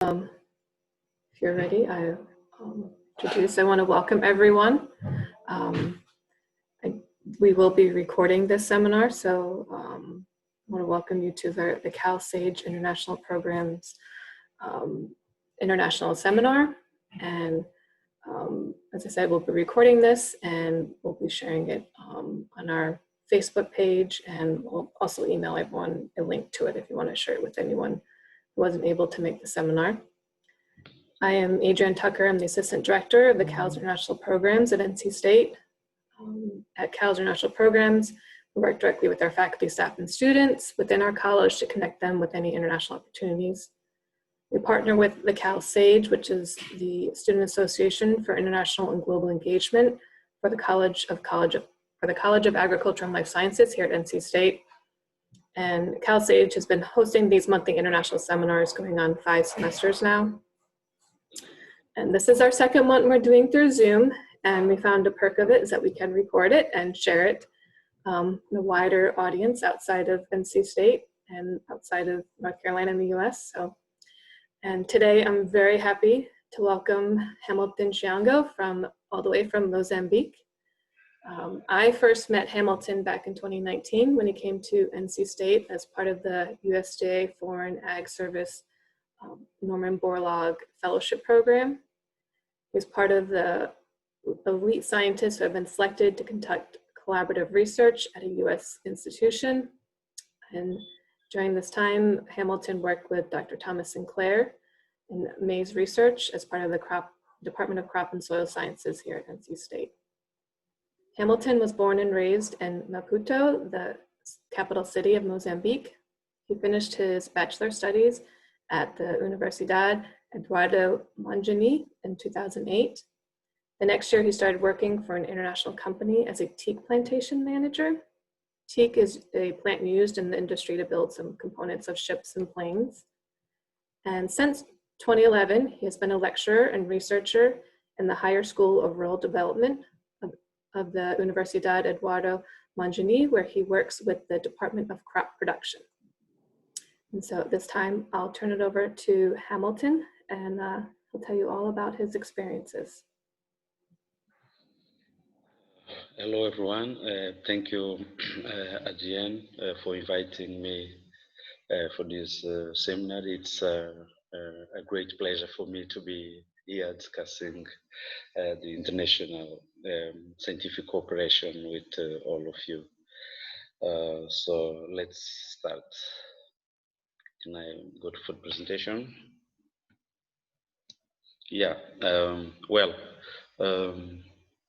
If you're ready, I want to welcome everyone. We will be recording this seminar, so I want to welcome you to the CALS SAIGE International Programs International Seminar. And as I said, we'll be recording this and we'll be sharing it on our Facebook page, and we'll also email everyone a link to it if you want to share it with anyone who wasn't able to make the seminar. I am Adrienne Tucker. I'm the Assistant Director of the CALS International Programs at NC State. At CALS International Programs, we work directly with our faculty, staff, and students within our college to connect them with any international opportunities. We partner with the CALS SAIGE, which is the Student Association for International and Global Engagement for the College of Agriculture and Life Sciences here at NC State. And CALS SAIGE has been hosting these monthly international seminars going on 5 semesters now. And this is our second one we're doing through Zoom, and we found a perk of it is that we can record it and share it in a wider audience outside of NC State and outside of North Carolina in the US. And today I'm very happy to welcome Hamilton Chiango all the way from Mozambique. I first met Hamilton back in 2019 when he came to NC State as part of the USDA Foreign Ag Service Norman Borlaug Fellowship Program. He's part of the elite scientists who have been selected to conduct collaborative research at a US institution. And during this time, Hamilton worked with Dr. Thomas Sinclair in maize research as part of the Department of Crop and Soil Sciences here at NC State. Hamilton was born and raised in Maputo, the capital city of Mozambique. He finished his bachelor studies at the Universidade Eduardo Mondlane in 2008. The next year, he started working for an international company as a teak plantation manager. Teak is a plant used in the industry to build some components of ships and planes. And since 2011, he has been a lecturer and researcher in the Higher School of Rural Development of the Universidade Eduardo Mondlane, where he works with the Department of Crop Production. And so at this time, I'll turn it over to Hamilton, and he'll tell you all about his experiences. Hello, everyone. Thank you, Adrienne, for inviting me for this seminar. It's a great pleasure for me to be here discussing the international scientific cooperation with all of you. So let's start. Can I go to the presentation? Yeah,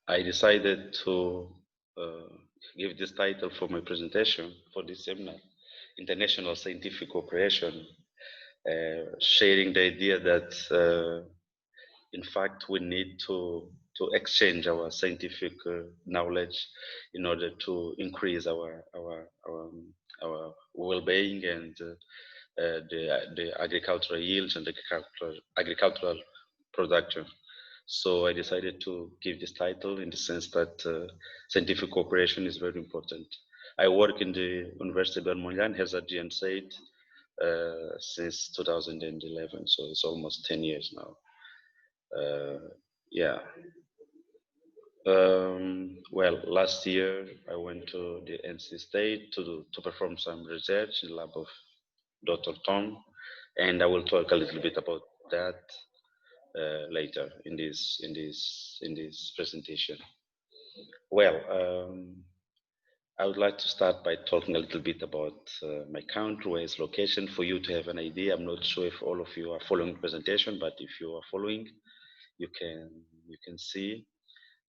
I decided to give this title for my presentation for this seminar, International Scientific Cooperation, sharing the idea that in fact we need to exchange our scientific knowledge in order to increase our well-being and the agricultural yields and the agricultural production. So I decided to give this title in the sense that scientific cooperation is very important. I work in the University of Eduardo Mondlane, as Adrienne said, since 2011, so it's almost 10 years now. Last year I went to the NC State to perform some research in the lab of Dr. Tom, and I will talk a little bit about that later in this presentation. I would like to start by talking a little bit about my country, where its location, for you to have an idea. I'm not sure if all of you are following the presentation, but if you are following, you can see.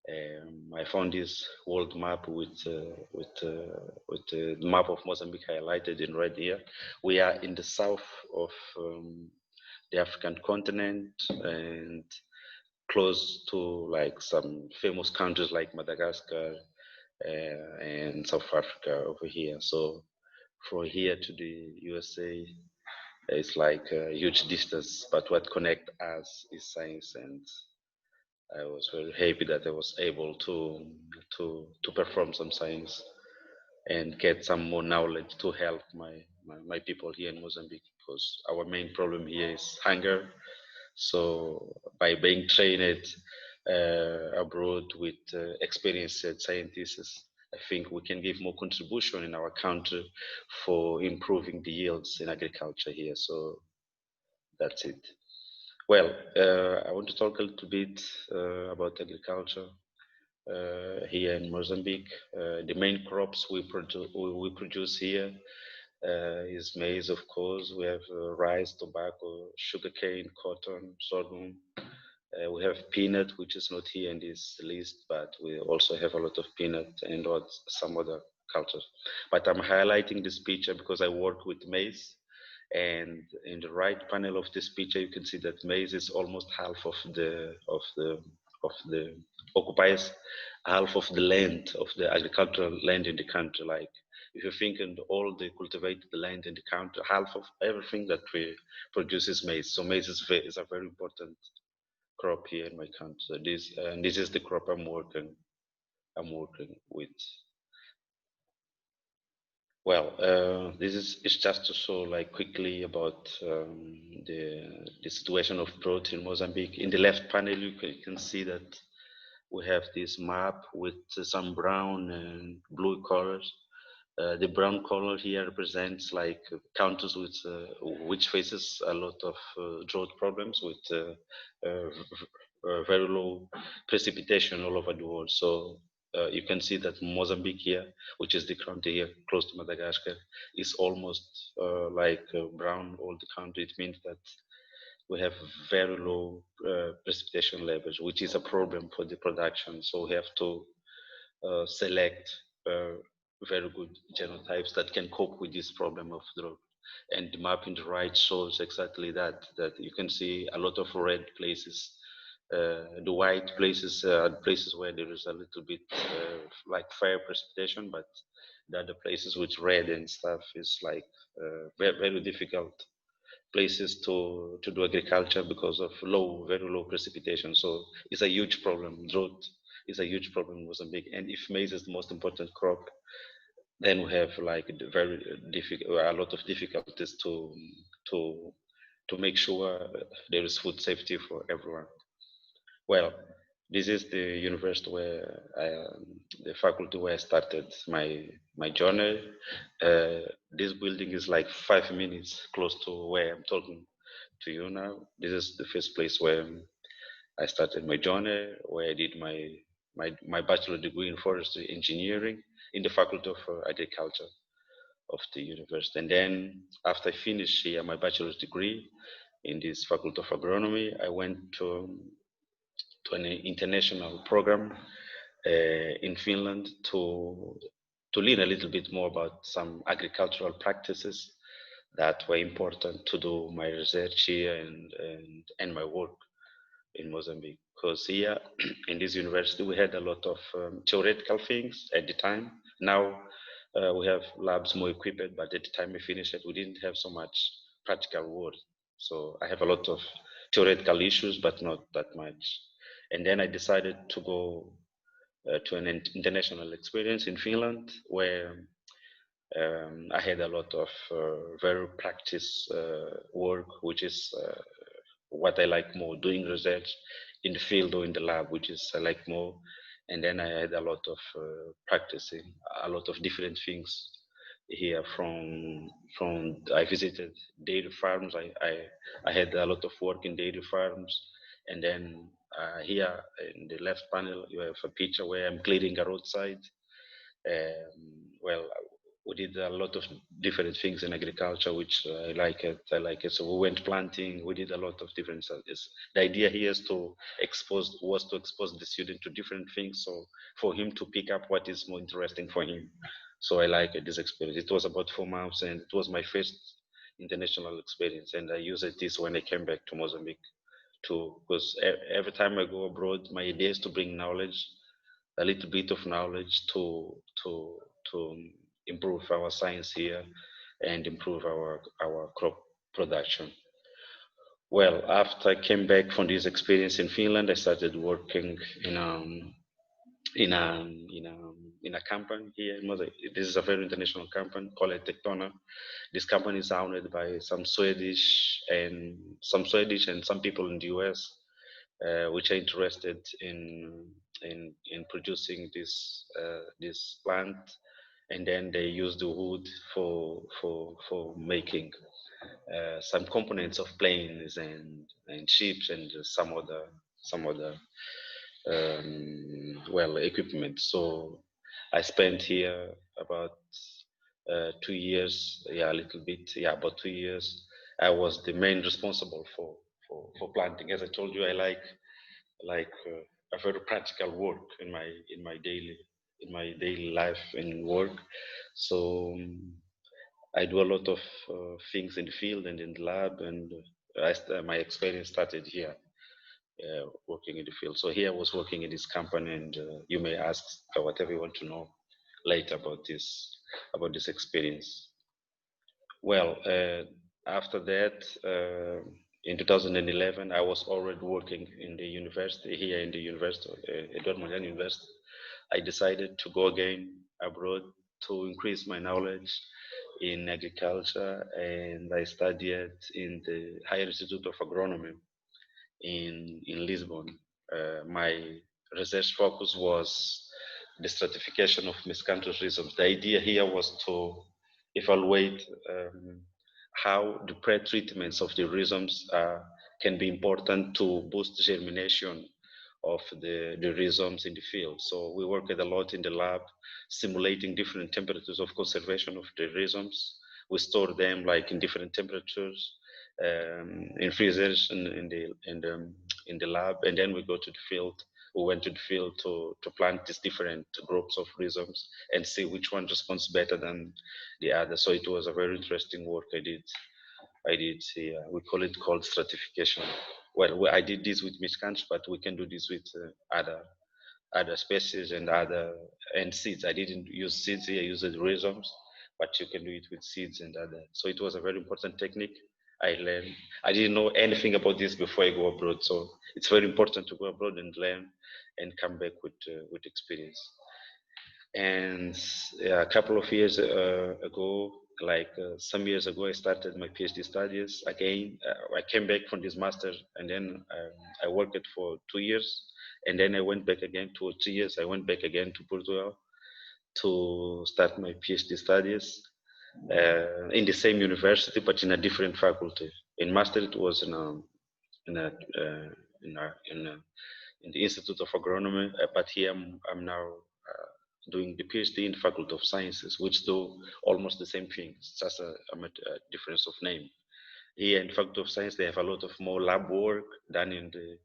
I found this world map with the map of Mozambique highlighted in red here. We are in the south of the African continent and close to like some famous countries like Madagascar and South Africa over here. So from here to the USA, it's like a huge distance, but what connects us is science, and I was very happy that I was able to perform some science and get some more knowledge to help my people here in Mozambique. because our main problem here is hunger. So by being trained abroad with experienced scientists, I think we can give more contribution in our country for improving the yields in agriculture here. So that's it. Well, I want to talk a little bit about agriculture here in Mozambique. The main crops we produce here is maize, of course. We have rice, tobacco, sugarcane, cotton, sorghum. We have peanut, which is not here in this list, but we also have a lot of peanut and some other cultures. But I'm highlighting this picture because I work with maize, and in the right panel of this picture, you can see that maize is almost half of the occupies half of the land of the agricultural land in the country. Like if you think in all the cultivated land in the country, half of everything that we produce is maize. So maize is a very important crop here in my country. So this is the crop I'm working with. Well, this is just to show like quickly about the situation of drought in Mozambique. In the left panel, you can see that we have this map with some brown and blue colors. The brown color here represents like countries with which faces a lot of drought problems with very low precipitation all over the world. So you can see that Mozambique here, which is the country here close to Madagascar, is almost like brown all the country. It means that we have very low precipitation levels, which is a problem for the production. So we have to select very good genotypes that can cope with this problem of drought. And the map in the right shows exactly that you can see a lot of red places. The white places are places where there is a little bit like fair precipitation, but the other places with red and stuff is like very, very difficult places to do agriculture because of very low precipitation. So it's a huge problem. Drought is a huge problem in Mozambique. And if maize is the most important crop, then we have like very difficult, a lot of difficulties to to make sure there is food safety for everyone. Well, this is the university where the faculty where I started my journey. This building is like 5 minutes close to where I'm talking to you now. This is the first place where I started my journey, where I did my bachelor degree in forestry engineering in the Faculty of Agriculture of the university. And then after I finished here my bachelor's degree in this Faculty of Agronomy, I went to an international program in Finland to learn a little bit more about some agricultural practices that were important to do my research here and my work in Mozambique. Because here in this university we had a lot of theoretical things at the time. Now we have labs more equipped, but at the time we finished it, we didn't have so much practical work. So I have a lot of theoretical issues, but not that much. And then I decided to go to an international experience in Finland, where I had a lot of very practice work, which is what I like more, doing research in the field or in the lab, which is I like more. And then I had a lot of practicing, a lot of different things here from I visited dairy farms. I had a lot of work in dairy farms. And then here in the left panel, you have a picture where I'm clearing a roadside. Well, we did a lot of different things in agriculture, which I like it. I like it. So we went planting. We did a lot of different studies. The idea here is to expose the student to different things, so for him to pick up what is more interesting for him. So I like this experience. It was about 4 months, and it was my first international experience. And I used this when I came back to Mozambique too, because every time I go abroad, my idea is to bring knowledge, a little bit of knowledge to improve our science here and improve our crop production. Well, after I came back from this experience in Finland, I started working in a company here in Mozambique. This is a very international company called Tectona. This company is owned by some Swedish and some people in the US, which are interested in producing this plant, and then they use the wood for making some components of planes and ships and some other equipment. So I spent here about 2 years, yeah, a little bit, yeah, about 2 years. I was the main responsible for planting. As I told you, I like a very practical work in my daily life and work. So I do a lot of things in the field and in the lab, and my experience started here, working in the field. So here I was working in this company, and you may ask whatever you want to know later about this experience. Well, after that, in 2011, I was already working in the university here in the University, Eduardo Mondlane University. I decided to go again abroad to increase my knowledge in agriculture, and I studied in the Higher Institute of Agronomy in Lisbon. My research focus was the stratification of miscanthus rhizomes. The idea here was to evaluate how the pre-treatments of the rhizomes can be important to boost germination of the rhizomes in the field. So we worked a lot in the lab, simulating different temperatures of conservation of the rhizomes. We store them like in different temperatures, in freezers in the lab, and then we go to the field. We went to the field to plant these different groups of rhizomes and see which one responds better than the other. So it was a very interesting work I did. Yeah, we call it called stratification. Well, I did this with miscanthus, but we can do this with other species and seeds. I didn't use seeds here; I used rhizomes, but you can do it with seeds and other. So it was a very important technique I learned. I didn't know anything about this before I go abroad, so it's very important to go abroad and learn and come back with experience. And yeah, a couple of years ago, like some years ago, I started my PhD studies again. I came back from this master, and then I worked it for 2 years, and then I went back again 2 or 3 years. I went back again to Portugal to start my PhD studies in the same university, but in a different faculty. In master, it was in a, uh, in, a, in, a, in the Institute of Agronomy, but here I'm now doing the PhD in the Faculty of Sciences, which do almost the same thing. It's just a difference of name. Here in the Faculty of Science, they have a lot of more lab work done in the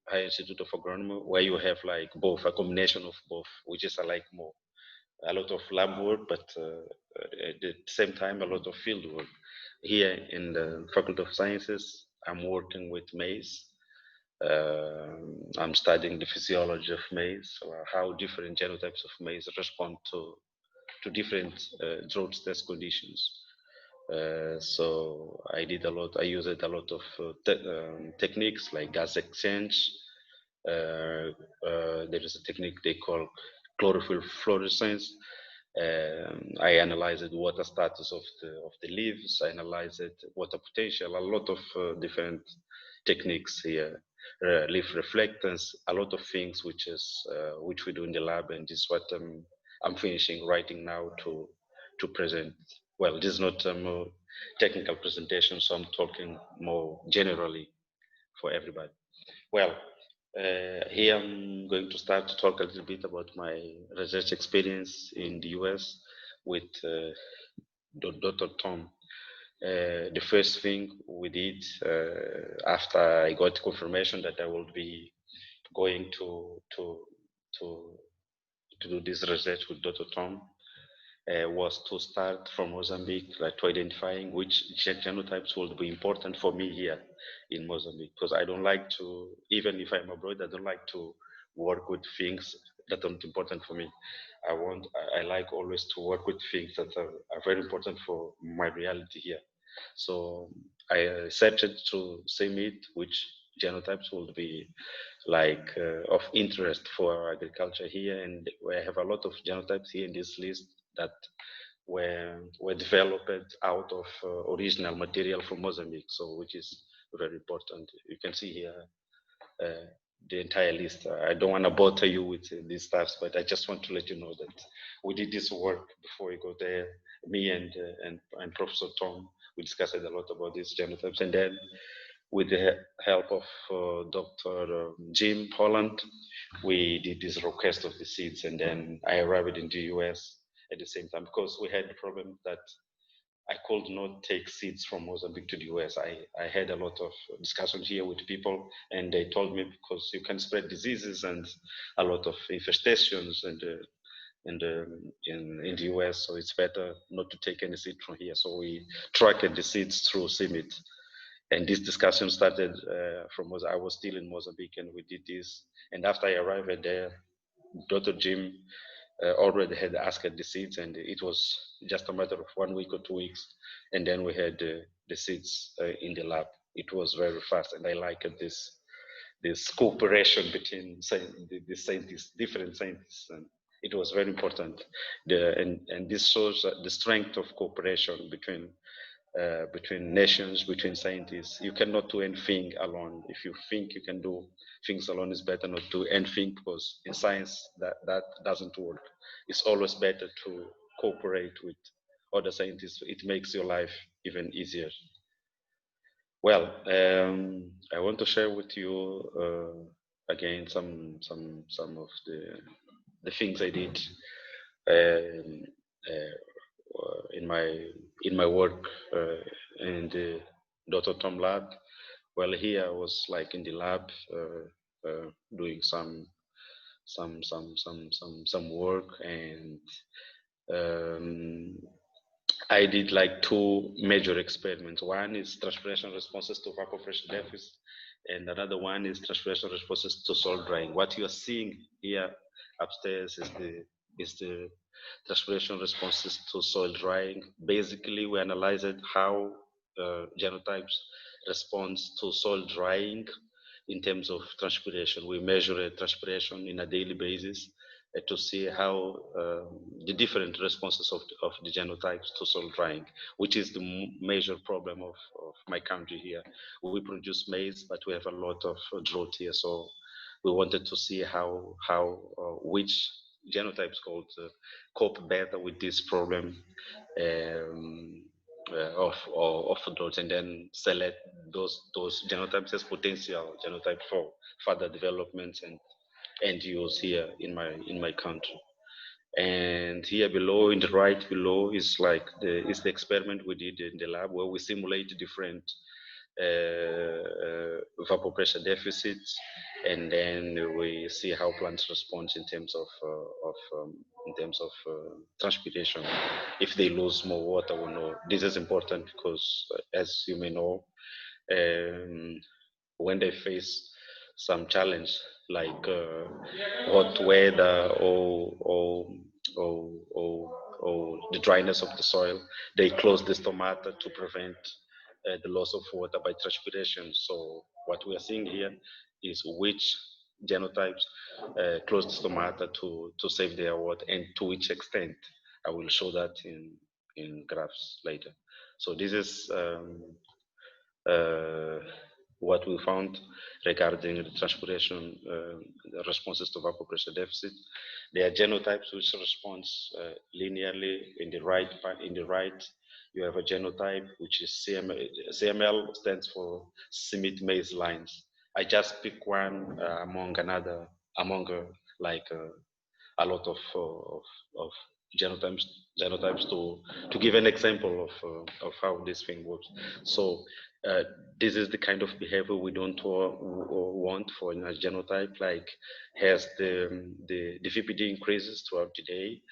Higher Institute of Agronomy, where you have like both, a combination of both, which is like more a lot of lab work, but at the same time a lot of field work. Here in the Faculty of Sciences, I'm working with maize. I'm studying the physiology of maize, how different genotypes of maize respond to different drought stress conditions. So I did a lot. I used a lot of techniques like gas exchange. There is a technique they call chlorophyll fluorescence. I analyzed the water status of the leaves. I analyzed water potential. A lot of different techniques here, leaf reflectance, a lot of things which we do in the lab, and this is what I'm finishing writing now to present. Well, this is not a more technical presentation, so I'm talking more generally for everybody. Well, here I'm going to start to talk a little bit about my research experience in the US with Dr. Tom. The first thing we did after I got confirmation that I will be going to do this research with Dr. Tom was to start from Mozambique, like to identifying which genotypes will be important for me here in Mozambique. Because I don't like to, even if I'm abroad, I don't like to work with things that aren't important for me. I like always to work with things that are very important for my reality here. So I searched to CEMIT, which genotypes would be like of interest for agriculture here, and we have a lot of genotypes here in this list that were developed out of original material from Mozambique, so which is very important. You can see here the entire list. I don't want to bother you with these stuffs, but I just want to let you know that we did this work before we go there. Me and Professor Tom, we discussed a lot about these genotypes, and then with the help of Dr. Jim Holland, we did this request of the seeds, and then I arrived in the US at the same time because we had the problem that I could not take seeds from Mozambique to the US. I had a lot of discussions here with people, and they told me because you can spread diseases and a lot of infestations in the US, so it's better not to take any seed from here. So we tracked the seeds through CIMIT. And this discussion started from I was still in Mozambique, and we did this. And after I arrived there, Dr. Jim already had asked the seeds, and it was just a matter of 1 week or 2 weeks, and then we had the seeds in the lab. It was very fast, and I liked this cooperation between the scientists, different scientists, and it was very important. And this shows the strength of cooperation between nations, between scientists. You cannot do anything alone. If you think you can do things alone, it's better not to do anything, because in science that doesn't work. It's always better to cooperate with other scientists. It makes your life even easier. Well, I want to share with you again some of the things I did um, in my work in the Dr. Tom lab. Well, here I was like in the lab doing some work, and um, I did like two major experiments. One is transpiration responses to evapotranspiration deficit, and another one is transpiration responses to soil drying. What you are seeing here upstairs is the transpiration responses to soil drying. Basically, we analyzed how genotypes respond to soil drying in terms of transpiration. We measure transpiration in a daily basis to see how the different responses of the genotypes to soil drying, which is the major problem of my country here. We produce maize, but we have a lot of drought here, so we wanted to see how which genotypes called cope better with this problem of drought, and then select those genotypes as potential genotype for further developments and use here in my country. And here below, in the right below, is like the experiment we did in the lab, where we simulate different evapotranspiration deficits, and then we see how plants respond in terms of transpiration, if they lose more water or not. This is important because, as you may know, when they face some challenge like hot weather or the dryness of the soil, they close the stomata to prevent the loss of water by transpiration. So what we are seeing here is which genotypes close the stomata to save their water, and to which extent. I will show that in graphs later. So this is what we found regarding the transpiration responses to evapotranspiration deficit. There are genotypes which respond linearly. In the right, you have a genotype which is CML. CML stands for CIMIT maize lines. I just pick one among a lot of genotypes to give an example of how this thing works. So this is the kind of behavior we don't want for a genotype, like as the VPD increases throughout the day,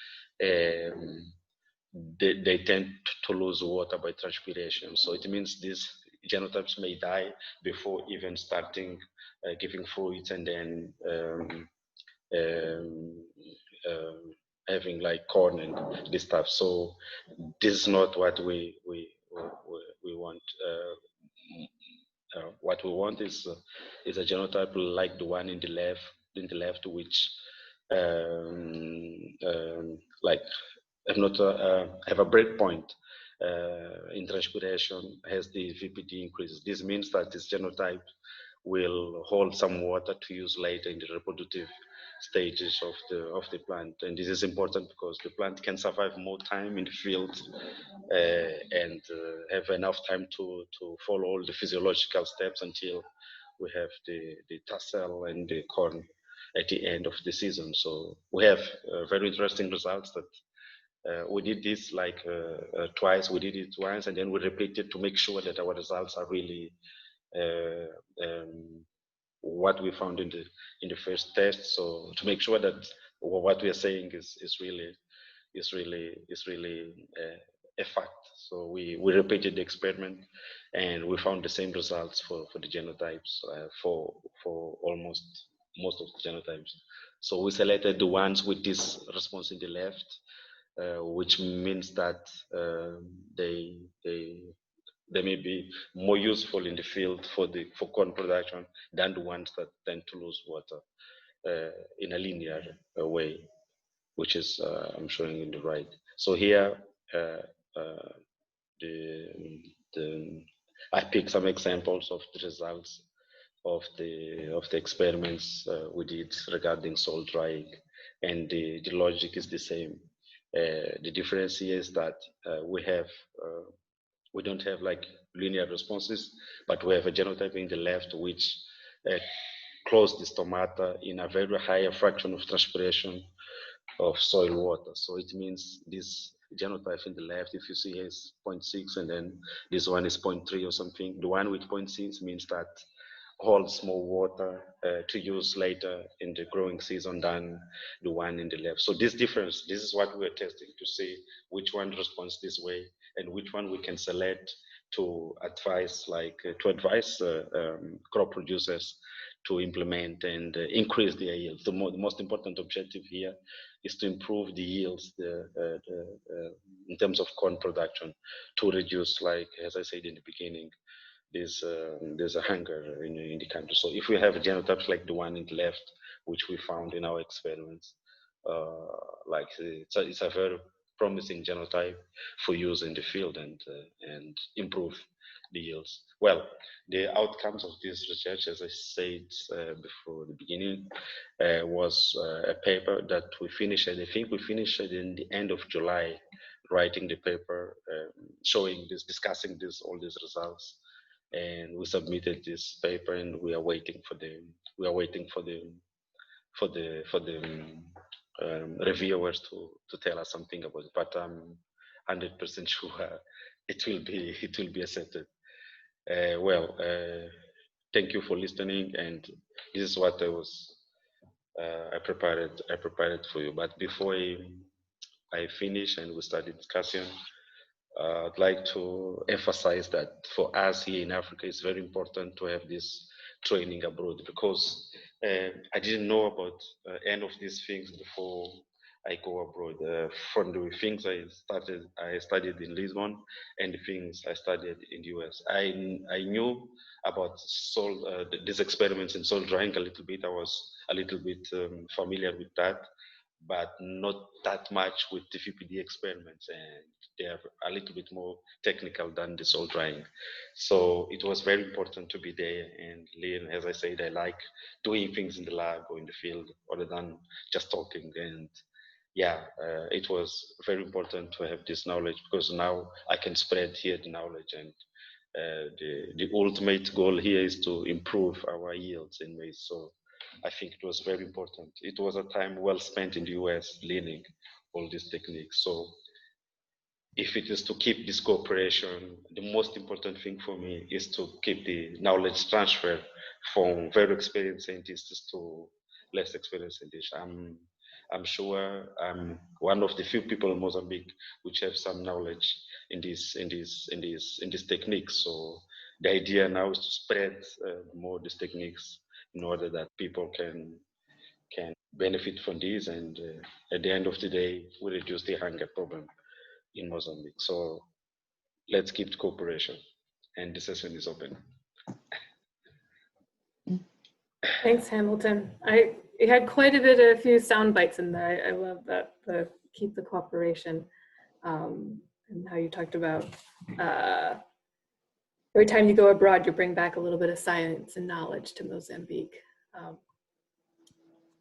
they tend to lose water by transpiration. So it means these genotypes may die before even starting giving fruits, and then having like corn and this stuff. So this is not what we want. what we want is a genotype like the one in the left, which like have a breakpoint in transpiration as the VPD increases. This means that this genotype will hold some water to use later in the reproductive stages of the plant, and this is important because the plant can survive more time in the field and have enough time to follow all the physiological steps until we have the tassel and the corn at the end of the season. So we have very interesting results that we did this like twice. We did it once, and then we repeated to make sure that our results are really what we found in the first test. So to make sure that what we are saying is really a fact. So we repeated the experiment, and we found the same results for the genotypes for almost most of the genotypes. So we selected the ones with this response in the left, which means that they may be more useful in the field for corn production than the ones that tend to lose water in a linear way, which is I'm showing in the right. So here I picked some examples of the results of the experiments we did regarding soil drying, and the logic is the same. The difference here is that we don't have like linear responses, but we have a genotype in the left which close the stomata in a very higher fraction of transpiration of soil water. So it means this genotype in the left, if you see here, is 0.6, and then this one is 0.3 or something. The one with 0.6 means that holds more water to use later in the growing season than the one in the left. So this difference, this is what we're testing to see which one responds this way and which one we can select to advise, crop producers to implement and increase their yields. The most important objective here is to improve the yields in terms of corn production, to reduce, like as I said in the beginning, there's a hunger in the country. So if we have genotypes like the one in the left, which we found in our experiments, it's a very promising genotype for use in the field and improve the yields. Well, the outcomes of this research, as I said before the beginning, was a paper that we finished. I think we finished it in the end of July, writing the paper, showing this, discussing this, all these results, and we submitted this paper, and we are waiting for the reviewers to tell us something about it. But I'm 100% sure it will be accepted. Thank you for listening, and this is what I prepared for you. But before I finish and we start the discussion, I'd like to emphasize that for us here in Africa, it's very important to have this training abroad, because I didn't know about any of these things before I go abroad. From the things I studied in Lisbon, and the things I studied in the US. I knew about these experiments in soil drying a little bit. I was a little bit familiar with that, but not that much with the VPD experiments, and they are a little bit more technical than the soil drying. So it was very important to be there and learn. As I said, I like doing things in the lab or in the field other than just talking. And it was very important to have this knowledge, because now I can spread here the knowledge, and the ultimate goal here is to improve our yields in maize. So I think it was very important. It was a time well spent in the US learning all these techniques. So if it is to keep this cooperation, the most important thing for me is to keep the knowledge transfer from very experienced scientists to less experienced scientists. I'm sure I'm one of the few people in Mozambique which have some knowledge in these techniques. So the idea now is to spread more these techniques in order that people can benefit from these, and at the end of the day, we reduce the hunger problem in Mozambique. So let's keep cooperation, and the session is open. Thanks, Hamilton. You had quite a few sound bites in there. I love that, keep the cooperation, and how you talked about every time you go abroad, you bring back a little bit of science and knowledge to Mozambique.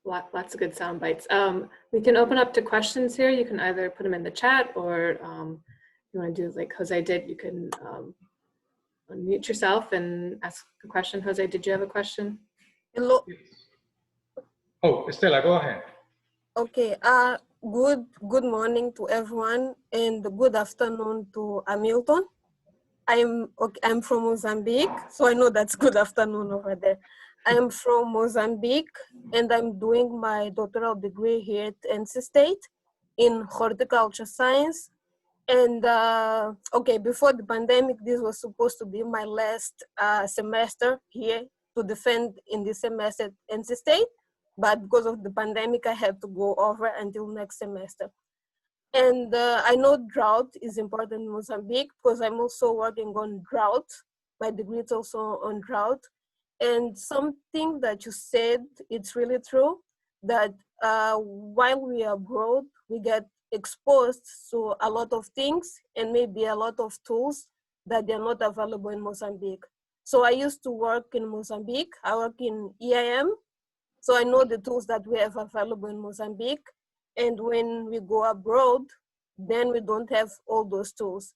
Lots of good sound bites. We can open up to questions here. You can either put them in the chat, or you want to do like Jose did, you can unmute yourself and ask a question. Jose, did you have a question? Hello. Oh, Stella, go ahead. Okay. Good morning to everyone, and good afternoon to Hamilton. I'm from Mozambique, so I know that's good afternoon over there. I'm from Mozambique, and I'm doing my doctoral degree here at NC State in horticulture science. And okay, before the pandemic, this was supposed to be my last semester here to defend in this semester at NC State, but because of the pandemic, I had to go over until next semester. And I know drought is important in Mozambique because I'm also working on drought. My degree is also on drought. And something that you said, it's really true, that while we are abroad, we get exposed to a lot of things and maybe a lot of tools that they're not available in Mozambique. So I used to work in Mozambique. I work in EIM. So I know the tools that we have available in Mozambique. And when we go abroad, then we don't have all those tools.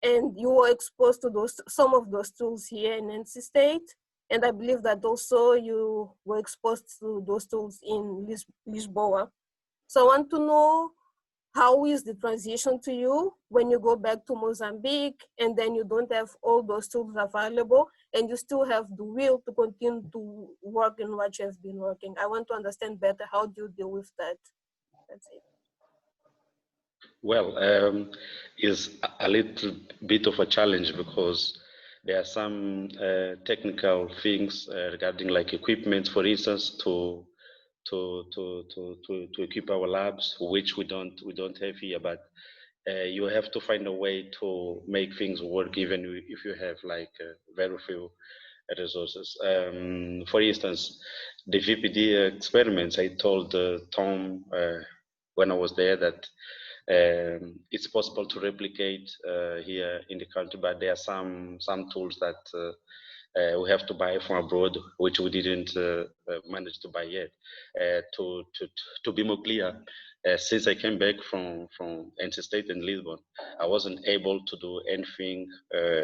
And you were exposed to some of those tools here in NC State. And I believe that also you were exposed to those tools in Lisboa. So I want to know, how is the transition to you when you go back to Mozambique and then you don't have all those tools available and you still have the will to continue to work in what you have been working? I want to understand better, how do you deal with that? That's it. Well, it's a little bit of a challenge because there are some technical things regarding like equipment, for instance, to equip our labs, which we don't have here. But you have to find a way to make things work, even if you have like very few resources. For instance, the VPD experiments, I told Tom when I was there that it's possible to replicate here in the country, but there are some tools that we have to buy from abroad, which we didn't manage to buy yet. To be more clear, since I came back from NC State and Lisbon, I wasn't able to do anything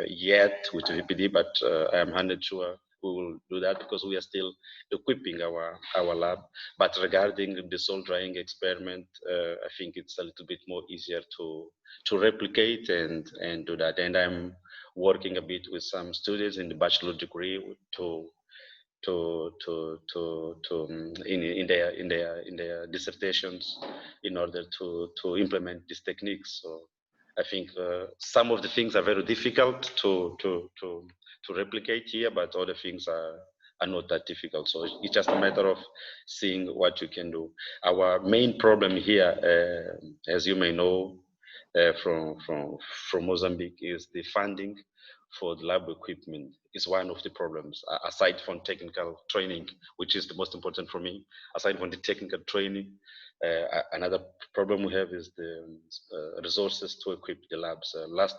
yet with VPD, but I am 100% sure we will do that because we are still equipping our lab. But regarding the soil drying experiment, I think it's a little bit more easier to replicate and do that. And I'm working a bit with some students in the bachelor degree in their dissertations in order to implement these techniques. So I think some of the things are very difficult to replicate here, but other things are not that difficult. So it's just a matter of seeing what you can do. Our main problem here, as you may know, from Mozambique, is the funding for the lab equipment is one of the problems, aside from technical training, which is the most important for me. Aside from the technical training, another problem we have is the resources to equip the labs. Last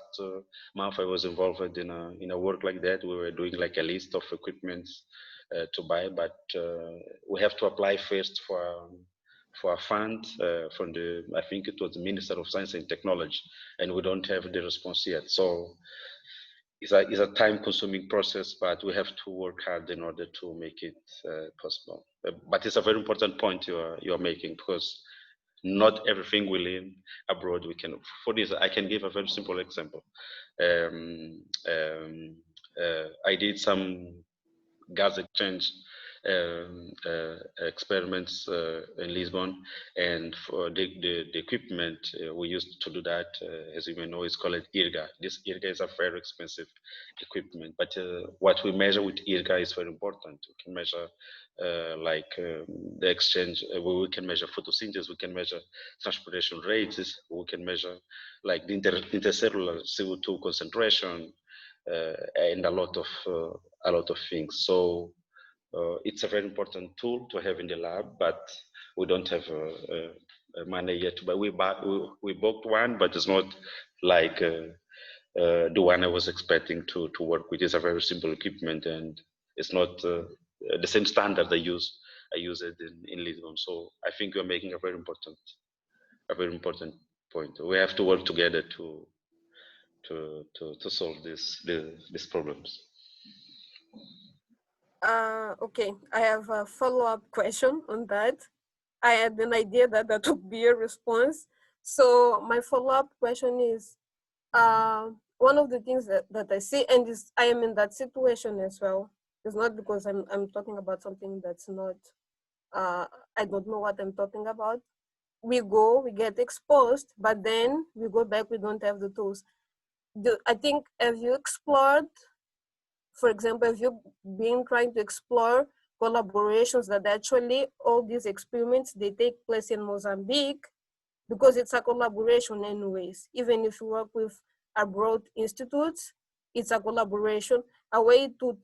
month I was involved in a work like that. We were doing like a list of equipments to buy, but we have to apply first for a fund from I think it was the Minister of Science and Technology, and we don't have the response yet. So it's a time-consuming process, but we have to work hard in order to make it possible. But it's a very important point you are making, because not everything we learn abroad we can. For this, I can give a very simple example. I did some gas exchange experiments in Lisbon, and for the equipment we used to do that, as you may know, is called IRGA. This IRGA is a very expensive equipment, but what we measure with IRGA is very important. We can measure the exchange, we can measure photosynthesis, we can measure transpiration rates, we can measure like the intercellular CO2 concentration, and a lot of things. So it's a very important tool to have in the lab, but we don't have money yet. But we bought one, but it's not like the one I was expecting to work with. Is a very simple equipment, and it's not the same standard I use it in Lisbon. So I think we're making a very important point. We have to work together to solve these problems. Okay, I have a follow-up question on that. I had an idea that that would be a response. So my follow-up question is, one of the things that I see, and I am in that situation as well. It's not because I'm talking about something that's not, I don't know what I'm talking about. We get exposed, but then we go back, we don't have the tools. I think, have you explored, for example, have you been trying to explore collaborations that actually all these experiments, they take place in Mozambique, because it's a collaboration anyways. Even if you work with abroad institutes, it's a collaboration, a way to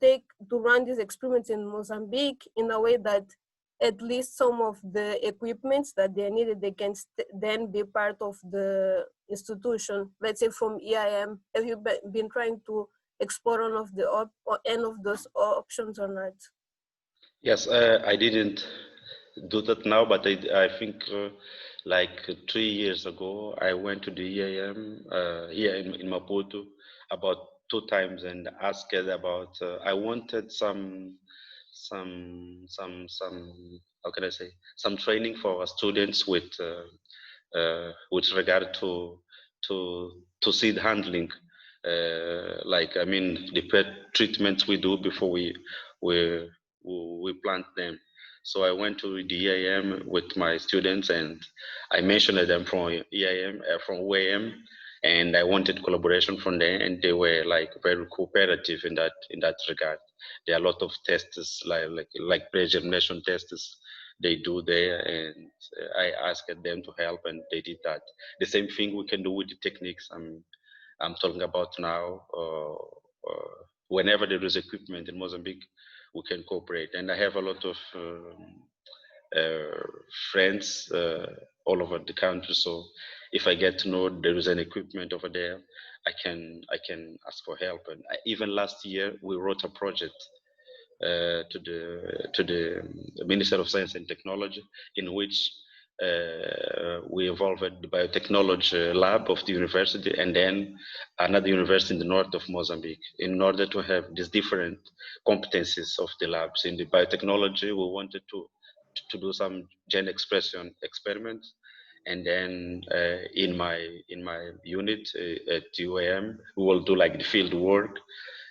run these experiments in Mozambique in a way that at least some of the equipments that they needed, they can then be part of the institution. Let's say from EIM, have you been trying to explore any of those options or not? Yes, I didn't do that now, but I think like 3 years ago, I went to the EIM here in Maputo about 2 times and asked about. I wanted some how can I say, some training for our students with regard to seed handling. Like, I mean, the pet treatments we do before we plant them. So I went to the EIM with my students, and I mentioned them from EIM, from UAM, and I wanted collaboration from them, and they were like very cooperative in that regard. There are a lot of tests, like pre-germination tests they do there, and I asked them to help, and they did that. The same thing we can do with the techniques I'm talking about now. Whenever there is equipment in Mozambique, we can cooperate. And I have a lot of friends all over the country. So if I get to know there is an equipment over there, I can ask for help. And even last year, we wrote a project to the Minister of Science and Technology, in which we involved the biotechnology lab of the university and then another university in the north of Mozambique, in order to have these different competencies of the labs. In the biotechnology, we wanted to do some gene expression experiments, and then in my unit at UAM, we will do like the field work,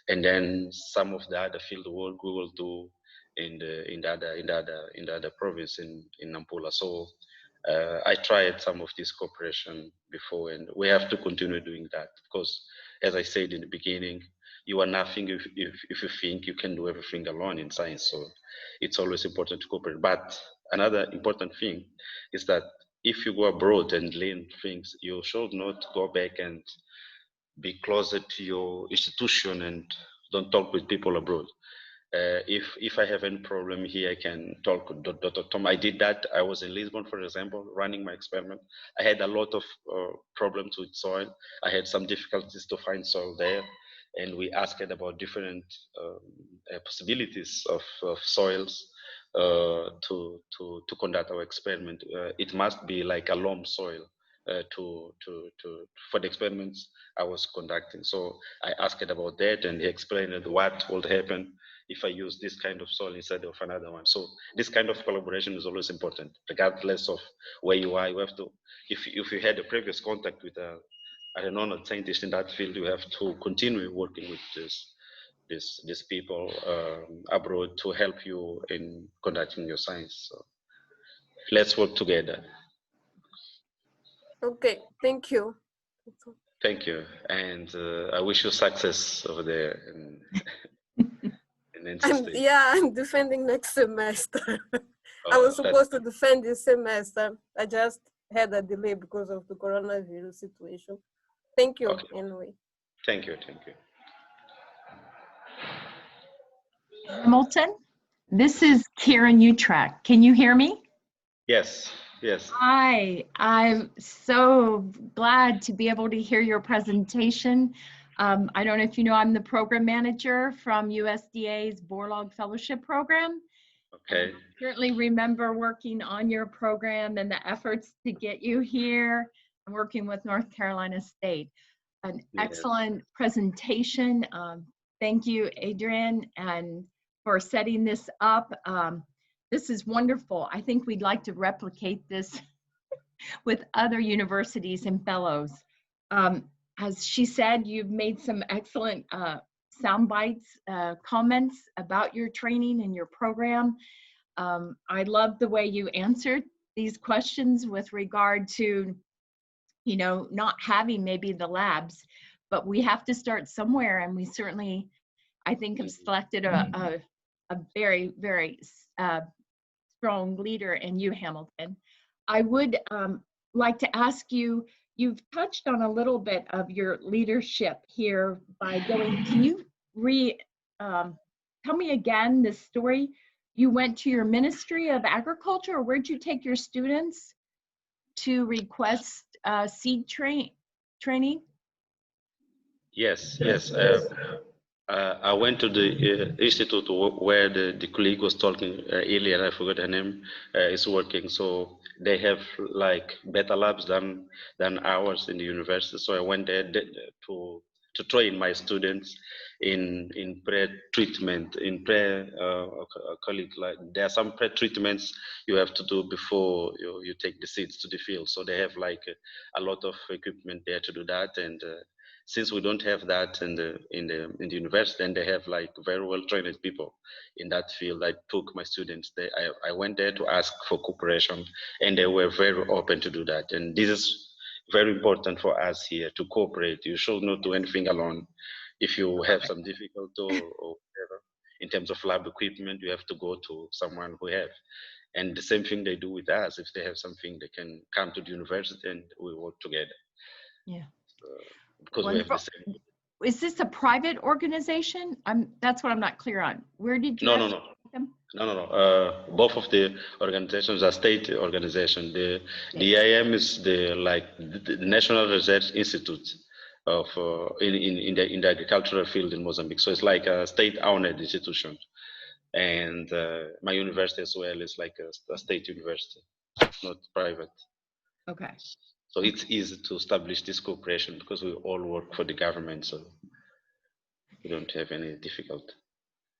and then some of the other field work we will do in the other province in Nampula. So I tried some of this cooperation before, and we have to continue doing that, because as I said in the beginning, you are nothing if you think you can do everything alone in science. So it's always important to cooperate. But another important thing is that if you go abroad and learn things, you should not go back and be closer to your institution and don't talk with people abroad. If I have any problem here, I can talk with Dr. Tom. I did that. I was in Lisbon, for example, running my experiment. I had a lot of problems with soil. I had some difficulties to find soil there, and we asked about different possibilities of soils to conduct our experiment. It must be like a loam soil for the experiments I was conducting. So I asked about that, and he explained what would happen if I use this kind of soil instead of another one. So this kind of collaboration is always important, regardless of where you are. You have to, if you had a previous contact with a renowned scientist in that field, you have to continue working with these people abroad to help you in conducting your science. So let's work together. Okay, thank you. Thank you, and I wish you success over there in NC State. I'm defending next semester. I was supposed to defend this semester. I just had a delay because of the coronavirus situation. Thank you, Okay. anyway. Thank you. Hamilton. This is Karen Utrecht. Can you hear me? Yes, yes. Hi, I'm so glad to be able to hear your presentation. I don't know if you know, I'm the program manager from USDA's Borlaug Fellowship Program. Okay. I certainly remember working on your program and the efforts to get you here and working with North Carolina State. An excellent presentation. Thank you, Adrian, and for setting this up. This is wonderful. I think we'd like to replicate this with other universities and fellows. As she said, you've made some excellent sound bites, comments about your training and your program. I love the way you answered these questions with regard to, you know, not having maybe the labs, but we have to start somewhere, and we certainly, I think, have selected a very, very strong leader in you, Hamilton. I would like to ask you, you've touched on a little bit of your leadership here by going, can you tell me again the story? You went to your Ministry of Agriculture, or where'd you take your students to request seed training? Yes, yes. I went to the institute where the colleague was talking earlier. I forgot her name. Is working, so they have like better labs than ours in the university. So I went there to train my students in pre-treatment, in like there are some pre-treatments you have to do before you take the seeds to the field. So they have like a lot of equipment there to do that, and since we don't have that in the university, and they have like very well trained people in that field, I took my students there. I went there to ask for cooperation, and they were very open to do that. And this is very important for us here to cooperate. You should not do anything alone. If you have some difficulty or whatever in terms of lab equipment, you have to go to someone who have. And the same thing they do with us. If they have something, they can come to the university and we work together. Yeah. Because wonderful. We have the same. Is this a private organization? That's what I'm not clear on. Where did you? No. Both of the organizations are state organizations. The IM is the National Research Institute of in the agricultural field in Mozambique. So it's like a state-owned institution, and my university as well is like a state university, not private. Okay. So it's easy to establish this cooperation because we all work for the government, so we don't have any difficulty.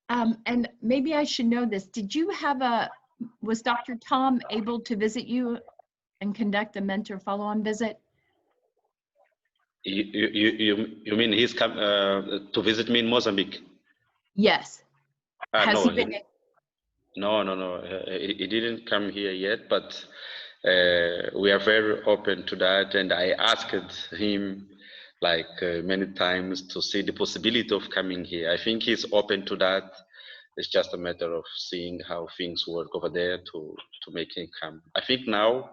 And maybe I should know this. Did you have was Dr. Tom able to visit you and conduct a mentor follow-on visit? You mean he's come to visit me in Mozambique? Yes. No, he didn't come here yet, but we are very open to that, and I asked him like many times to see the possibility of coming here. I think he's open to that. It's just a matter of seeing how things work over there to make him come. I think now,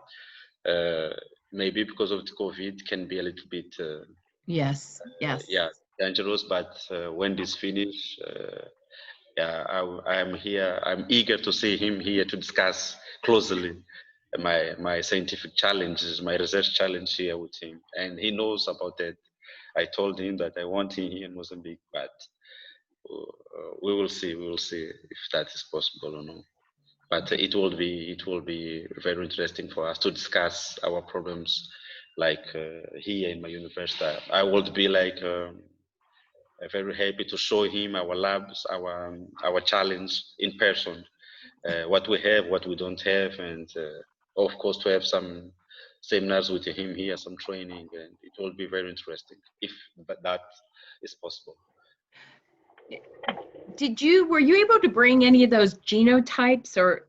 maybe because of the COVID, can be a little bit yes. dangerous. But when this finish, I'm here. I'm eager to see him here to discuss closely my scientific challenges, my research challenge here with him, and he knows about that. I told him that I want him here in Mozambique, but we will see. We will see if that is possible or not. But it will be very interesting for us to discuss our problems, like here in my university. I would be like very happy to show him our labs, our challenge in person, what we have, what we don't have, and of course to have some seminars with him here, some training, and it will be very interesting if that is possible. Were you able to bring any of those genotypes or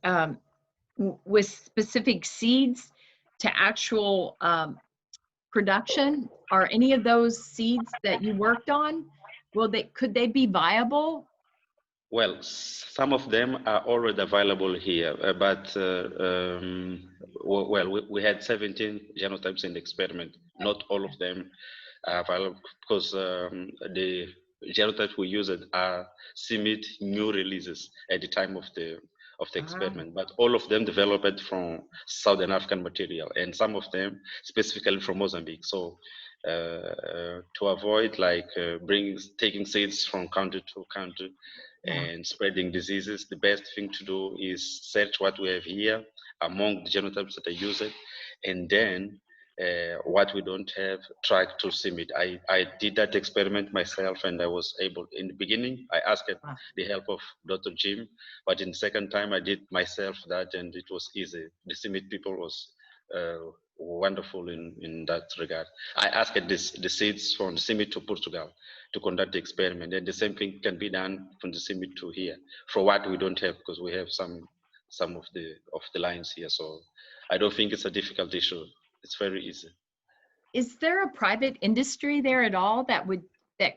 with specific seeds to actual production? Are any of those seeds that you worked on, could they be viable? Well, some of them are already available here, but we had 17 genotypes in the experiment. Not all of them are available because the genotypes we used are CIMMYT new releases at the time of the experiment, but all of them developed from Southern African material, and some of them specifically from Mozambique. So to avoid like taking seeds from country to country and spreading diseases, the best thing to do is search what we have here among the genotypes that are used, and then what we don't have, try to CIMMYT. I did that experiment myself, and I was able, in the beginning, I asked the help of Dr. Jim, but in the second time I did myself that, and it was easy. The CIMMYT people was wonderful in that regard. I asked the seeds from the CIMMYT to Portugal to conduct the experiment, and the same thing can be done from the CIMMYT to here, for what we don't have, because we have some of the lines here. So I don't think it's a difficult issue. It's very easy. Is there a private industry there at all that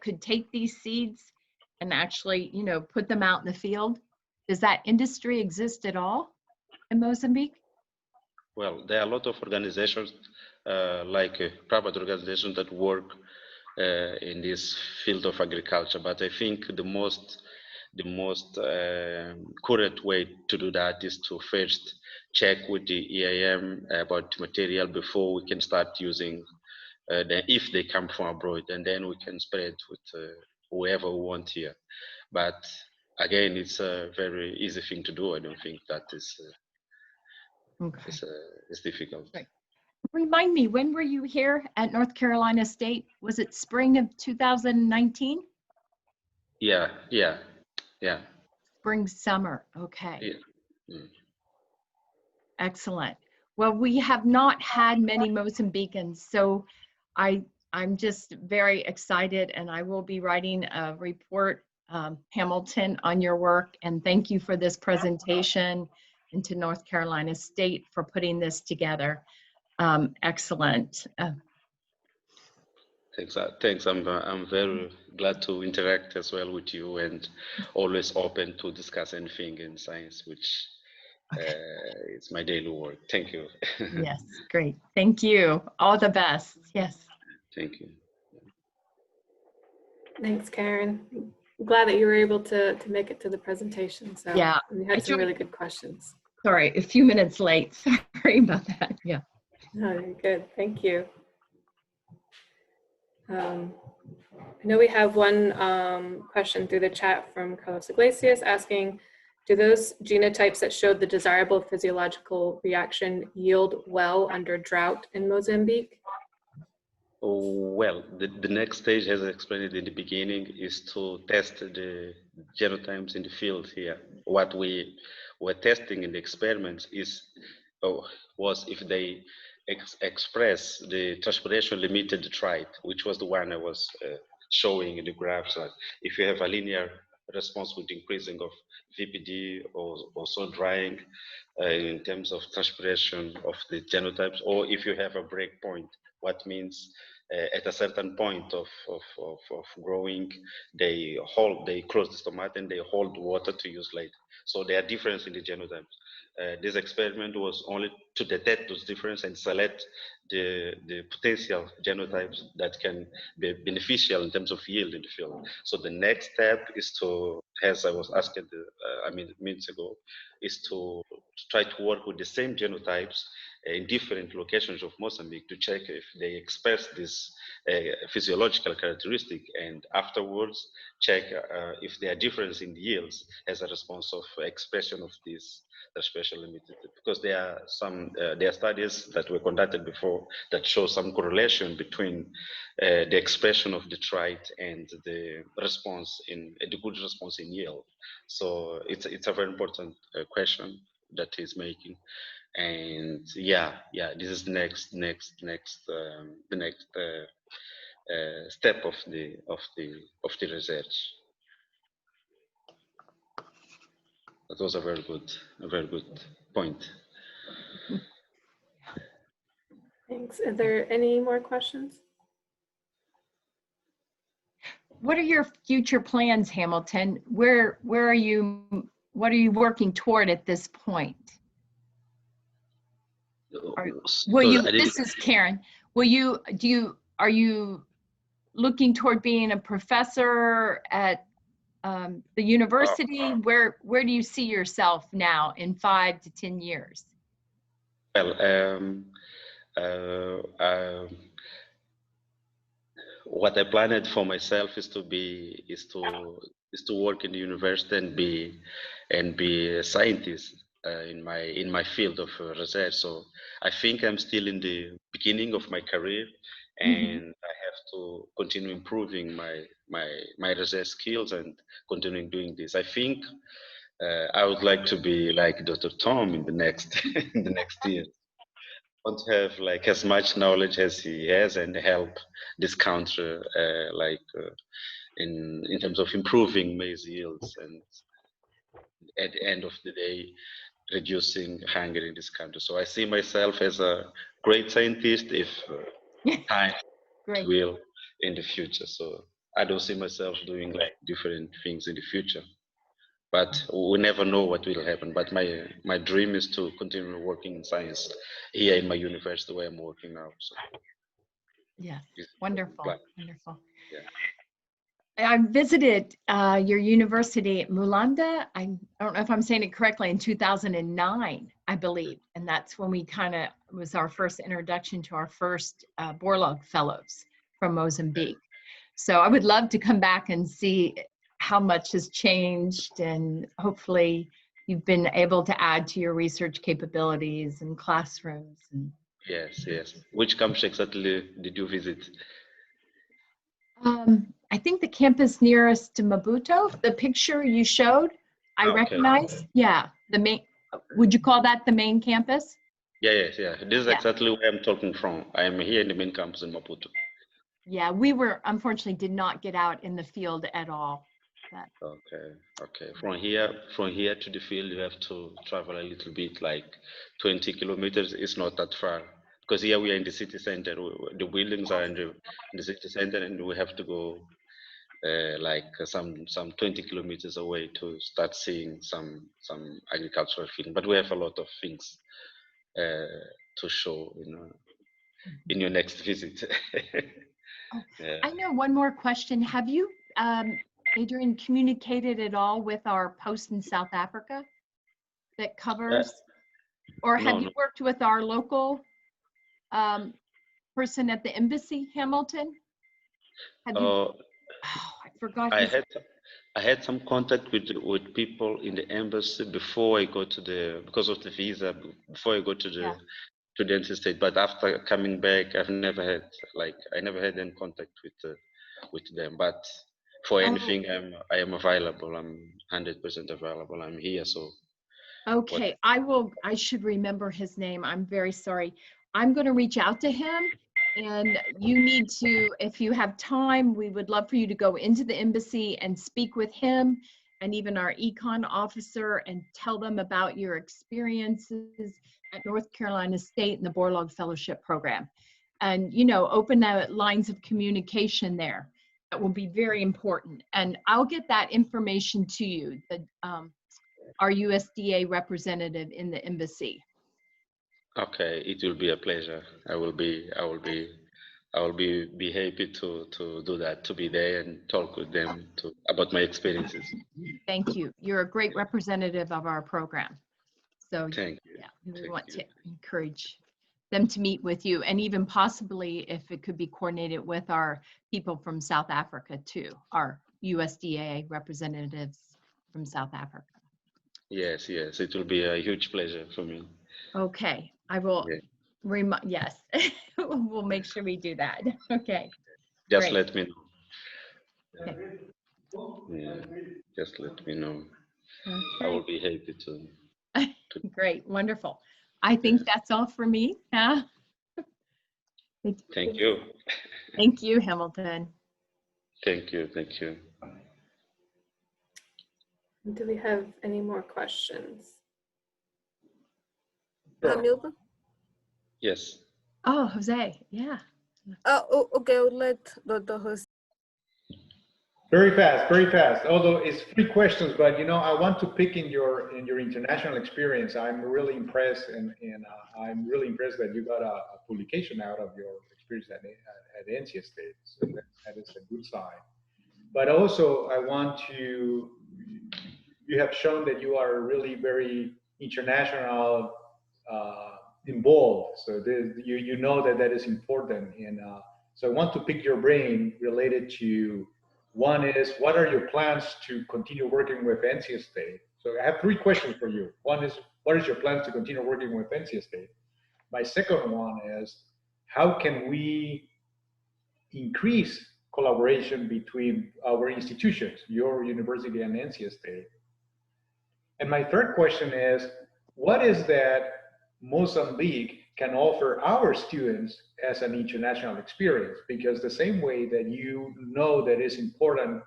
could take these seeds and actually, you know, put them out in the field? Does that industry exist at all in Mozambique? Well, there are a lot of organizations, like private organizations that work in this field of agriculture, but I think the most current way to do that is to first check with the EIM about material before we can start using if they come from abroad, and then we can spread with whoever we want here. But again, it's a very easy thing to do. I don't think that is it's difficult. Right. Remind me, when were you here at North Carolina State? Was it spring of 2019? Yeah. Spring, summer, okay. Yeah. Excellent. Well, we have not had many Mozambicans, so I'm just very excited, and I will be writing a report, Hamilton, on your work, and thank you for this presentation, and to North Carolina State for putting this together. Excellent. Thanks. I'm very glad to interact as well with you, and always open to discuss anything in science, which it's my daily work. Thank you. Yes, great. Thank you. All the best. Yes. Thank you. Thanks, Karen. I'm glad that you were able to make it to the presentation. So yeah, we had some really good questions. Sorry, a few minutes late. Sorry about that. Yeah. No, you're good. Thank you. I know we have one question through the chat from Carlos Iglesias asking, do those genotypes that showed the desirable physiological reaction yield well under drought in Mozambique? Well, the next stage, as I explained in the beginning, is to test the genotypes in the field here. What we were testing in the experiments was if they express the transpiration limited trait, which was the one I was showing in the graphs. Like if you have a linear response with increasing of VPD or soil drying in terms of transpiration of the genotypes, or if you have a break point, what means at a certain point of growing, they close the stomata and they hold water to use later. So there are differences in the genotypes. This experiment was only to detect those differences and select the potential genotypes that can be beneficial in terms of yield in the field. So the next step is to, as I was asked minutes ago, is to try to work with the same genotypes in different locations of Mozambique to check if they express this physiological characteristic, and afterwards check if there are differences in yields as a response of expression of this transpiration limited. Because there are some there are studies that were conducted before that show some correlation between the expression of the trait and the response in the good response in yield. So it's a very important question that he's making. And yeah, this is the next step of the research. That was a very good point. Thanks. Are there any more questions? What are your future plans, Hamilton? Where are you? What are you working toward at this point? This is Karen. Are you looking toward being a professor at the university? Where do you see yourself now in 5 to 10 years? Well, what I planned for myself is to work in the university and be a scientist in my field of research. So I think I'm still in the beginning of my career, and I have to continue improving my research skills and continuing doing this. I think I would like to be like Dr. Tom in the next in the next year. Want to have like as much knowledge as he has and help this country in terms of improving maize yields and at the end of the day reducing hunger in this country. So I see myself as a great scientist if time will in the future. So I don't see myself doing like different things in the future, but we never know what will happen. But my dream is to continue working in science here in my university where I'm working now. So yes, wonderful, wonderful. Yeah. I visited your university at Mulanda. I don't know if I'm saying it correctly, in 2009, I believe. And that's when we was our first introduction to our first Borlaug fellows from Mozambique. So I would love to come back and see how much has changed, and hopefully you've been able to add to your research capabilities and classrooms. And yes. Which campus exactly did you visit? I think the campus nearest to Maputo, the picture you showed, I recognize. Yeah, the main, would you call that the main campus? Yes. This is exactly where I'm talking from. I am here in the main campus in Maputo. Yeah, we unfortunately did not get out in the field at all. But. Okay. From here to the field, you have to travel a little bit, like 20 kilometers. It's not that far. Because here we are in the city center. The buildings are in the city center, and we have to go like some 20 kilometers away to start seeing some agricultural things. But we have a lot of things to show, in your next visit. Yeah. I know one more question. Have you, Adrian, communicated at all with our post in South Africa that covers, or have you worked with our local person at the embassy, Hamilton? Have you? I forgot. I had some contact with people in the embassy before I go to because of the visa, before I go to the United States. But after coming back, I never had any contact with them. But for anything, I am available. I'm 100% available. I'm here. So. Okay, I should remember his name. I'm very sorry. I'm going to reach out to him, and you need to, if you have time, we would love for you to go into the embassy and speak with him and even our econ officer and tell them about your experiences at North Carolina State and the Borlaug Fellowship Program. And, open lines of communication there. That will be very important. And I'll get that information to you, our USDA representative in the embassy. Okay, it will be a pleasure. I will be happy to do that, to be there and talk with them about my experiences. Thank you. You're a great representative of our program. So thank you. Yeah, we want to encourage them to meet with you, and even possibly if it could be coordinated with our people from South Africa too, our USDA representatives from South Africa. Yes, it will be a huge pleasure for me. Okay, I will yes, we'll make sure we do that. Okay. Just let me know. Okay. Yeah, just let me know. Okay. I will be happy to. Great, wonderful. I think that's all for me. Thank you. Thank you, Hamilton. Thank you. Do we have any more questions? Hamilton? Yes. Oh, Jose, yeah. Okay, I would let Dr. Jose. Very fast. Although it's 3 questions, but I want to pick in your international experience. I'm really impressed, and I'm really impressed that you got a publication out of your experience at NC State. So that is a good sign. But also, I want to, you have shown that you are really very international involved. So you know that is important. And so I want to pick your brain related to, one is, what are your plans to continue working with NC State? So I have three questions for you. One is, what is your plan to continue working with NC State? My second one is, how can we increase collaboration between our institutions, your university and NC State? And my third question is, what is that Mozambique can offer our students as an international experience? Because the same way that you know that it's important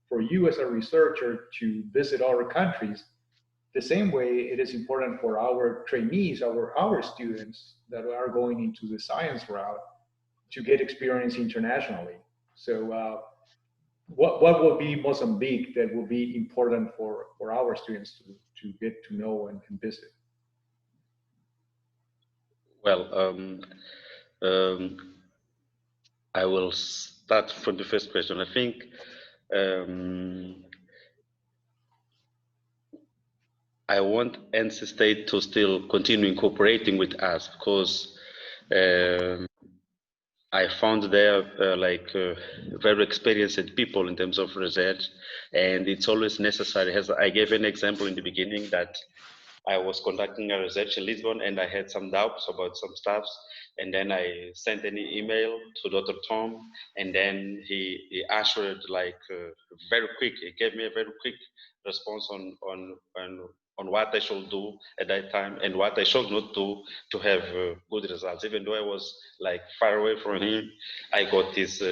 for you as a researcher to visit other countries, the same way it is important for our trainees, our students that are going into the science route to get experience internationally. So what will be Mozambique that will be important for our students to get to know and visit? Well, I will start from the first question. I think I want NC State to still continue cooperating with us, because I found there very experienced people in terms of research, and it's always necessary. As I gave an example in the beginning, that I was conducting a research in Lisbon and I had some doubts about some stuff, and then I sent an email to Dr. Tom, and then he answered very quick. He gave me a very quick response on what I should do at that time and what I should not do to have good results. Even though I was far away from him, I got this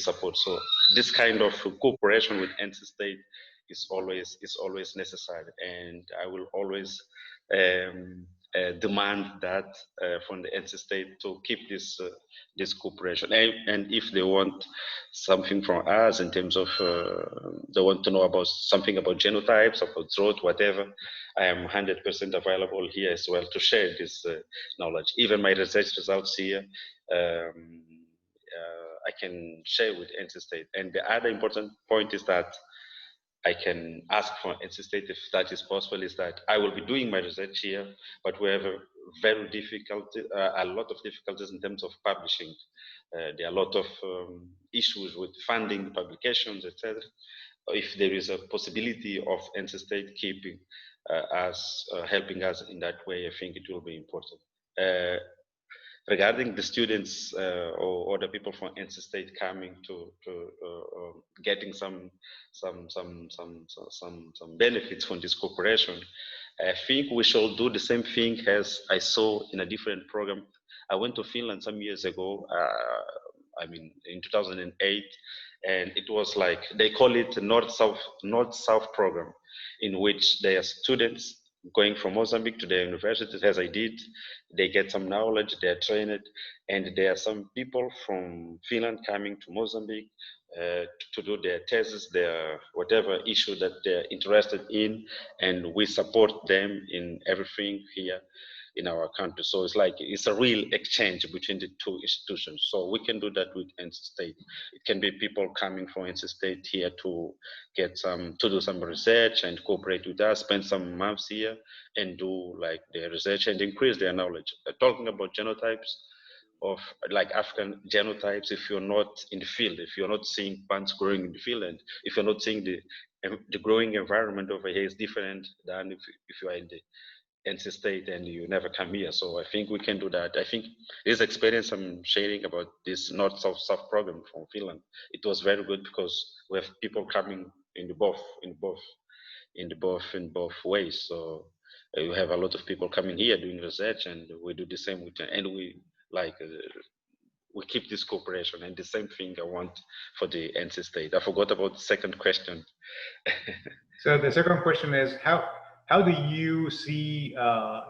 support. So this kind of cooperation with NC State is always necessary, and I will always demand that from the NC State to keep this cooperation. And if they want something from us in terms of they want to know about something about genotypes, about drought, whatever, I am 100% available here as well to share this knowledge. Even my research results here, I can share with NC State. And the other important point is that I can ask for NC State, if that is possible, is that I will be doing my research here, but we have a lot of difficulties in terms of publishing. There are a lot of issues with funding publications, etc. If there is a possibility of NC State keeping helping us in that way, I think it will be important. Regarding the students or the people from NC State coming to getting some benefits from this cooperation, I think we shall do the same thing as I saw in a different program. I went to Finland some years ago, in 2008, and it was they call it the North-South program, in which there are students going from Mozambique to their universities, as I did. They get some knowledge, they're trained, and there are some people from Finland coming to Mozambique to do their thesis, their whatever issue that they're interested in, and we support them in everything here in our country. So it's a real exchange between the two institutions. So we can do that with NC State. It can be people coming from NC State here to do some research and cooperate with us, spend some months here and do their research and increase their knowledge. Talking about genotypes of African genotypes, if you're not in the field, if you're not seeing plants growing in the field, and if you're not seeing the growing environment over here is different than if you are in the NC State and you never come here. So I think we can do that. I think this experience I'm sharing about this North-South program from Finland, it was very good because we have people coming in both ways. So you have a lot of people coming here doing research, and we do the same with, and we keep this cooperation. And the same thing I want for the NC State. I forgot about the second question. So the second question is, how do you see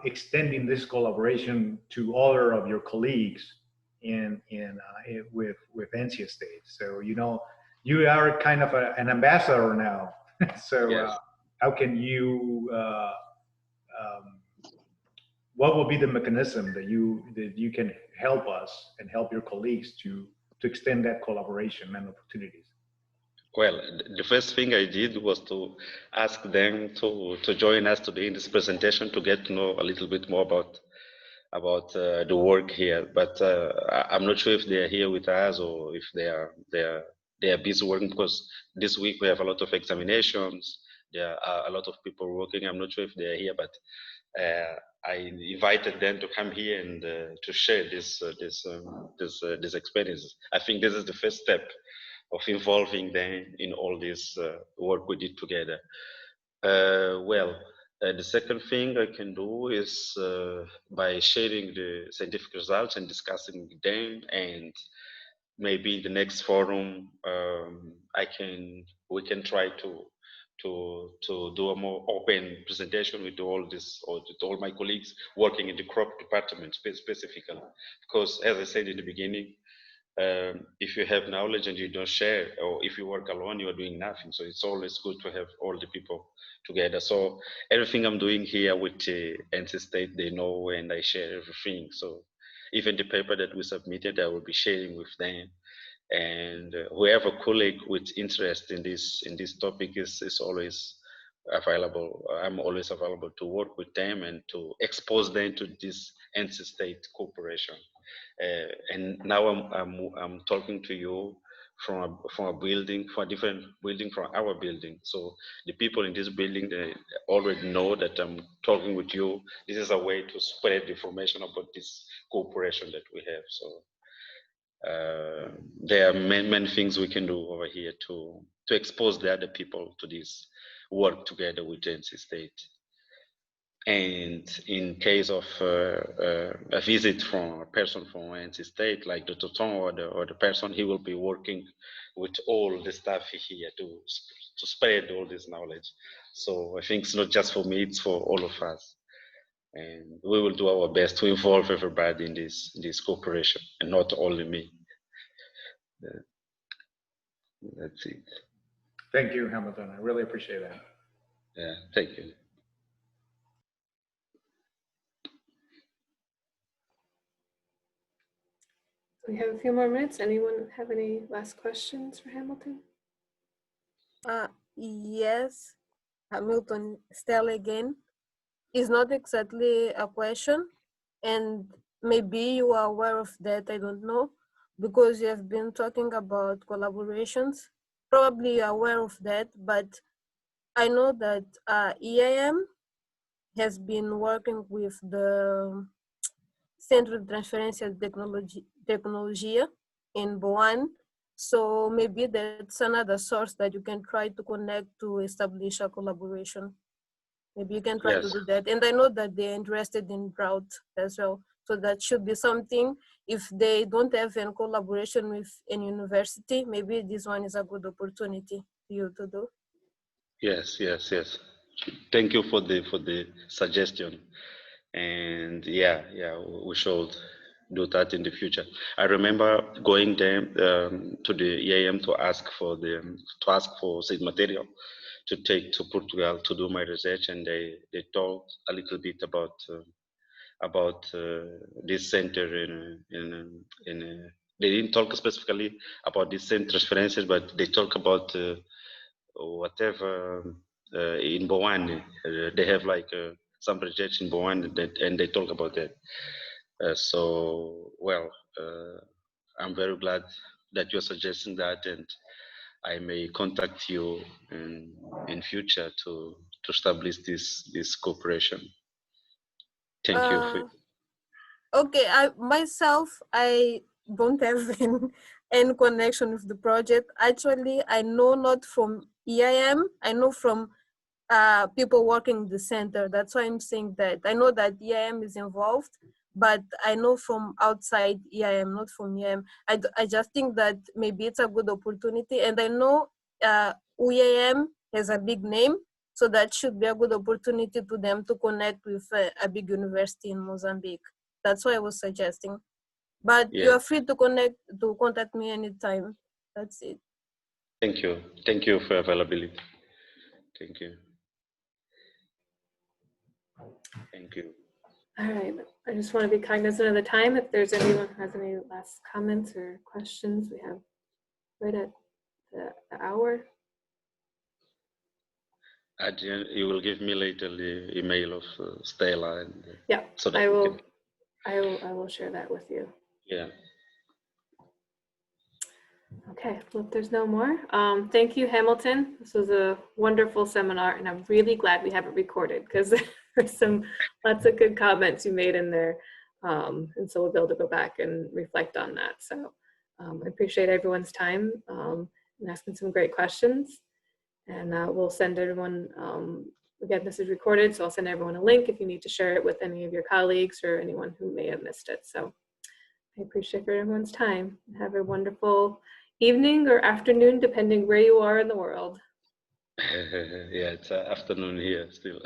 extending this collaboration to other of your colleagues with NC State? So you are kind of an ambassador now. So yes. How can you what will be the mechanism that you can help us and help your colleagues to extend that collaboration and opportunities? Well, the first thing I did was to ask them to join us today in this presentation to get to know a little bit more about the work here. But I'm not sure if they are here with us or if they are busy working, because this week we have a lot of examinations. There are a lot of people working. I'm not sure if they are here, but I invited them to come here and to share this experience. I think this is the first step of involving them in all this work we did together. The second thing I can do is by sharing the scientific results and discussing them, and maybe in the next forum we can try to do a more open presentation with all my colleagues working in the crop department specifically, because as I said in the beginning, if you have knowledge and you don't share, or if you work alone, you are doing nothing. So it's always good to have all the people together. So everything I'm doing here with NC State, they know, and I share everything. So even the paper that we submitted, I will be sharing with them. And whoever colleague with interest in this topic is always available. I'm always available to work with them and to expose them to this NC State cooperation. And now I'm talking to you from a building, from a different building from our building. So the people in this building, they already know that I'm talking with you. This is a way to spread information about this cooperation that we have. So there are many things we can do over here to expose the other people to this work together with NC State. And in case of a visit from a person from NC State, like Dr. Tom or the person, he will be working with all the staff here to spread all this knowledge. So I think it's not just for me, it's for all of us. And we will do our best to involve everybody in this cooperation, and not only me. That's it. Thank you, Hamilton. I really appreciate that. Yeah, thank you. We have a few more minutes. Anyone have any last questions for Hamilton? Yes, Hamilton, Stella again. It's not exactly a question, and maybe you are aware of that, I don't know, because you have been talking about collaborations. Probably you're aware of that, but I know that EIM has been working with the Centro de Transferência de Tecnologia in Boan. So maybe that's another source that you can try to connect to establish a collaboration. Maybe you can try to do that. And I know that they're interested in drought as well. So that should be something. If they don't have any collaboration with any university, maybe this one is a good opportunity for you to do. Yes. Thank you for the suggestion. And yeah, we should do that in the future. I remember going there to the EIM to ask for seed material to take to Portugal to do my research, and they talked a little bit about this center they didn't talk specifically about this center transferences, but they talk about whatever in Boan. They have like some research in Boan, and they talk about that. I'm very glad that you're suggesting that, and I may contact you in future to establish this cooperation. Thank you. Okay, I don't have any connection with the project. Actually, I know not from EIM, I know from people working in the center. That's why I'm saying that. I know that EIM is involved, but I know from outside EIM, not from EIM. I just think that maybe it's a good opportunity, and I know UEM has a big name, so that should be a good opportunity to them to connect with a big university in Mozambique. That's why I was suggesting. But you are free to contact me anytime. That's it. Thank you for availability. Thank you. All right, I just want to be cognizant of the time. If there's anyone who has any last comments or questions, we have right at the hour. Adrian, you will give me later the email of Stella, and Yeah, so that I we will. can, I will share that with you. yeah. Okay, well, if there's no more, thank you, Hamilton. This was a wonderful seminar, and I'm really glad we have it recorded because there's lots of good comments you made in there, and so we'll be able to go back and reflect on that. So I appreciate everyone's time and asking some great questions, and we'll send everyone, again, this is recorded, so I'll send everyone a link if you need to share it with any of your colleagues or anyone who may have missed it. So I appreciate everyone's time. Have a wonderful evening or afternoon, depending where you are in the world. Yeah, it's afternoon here still.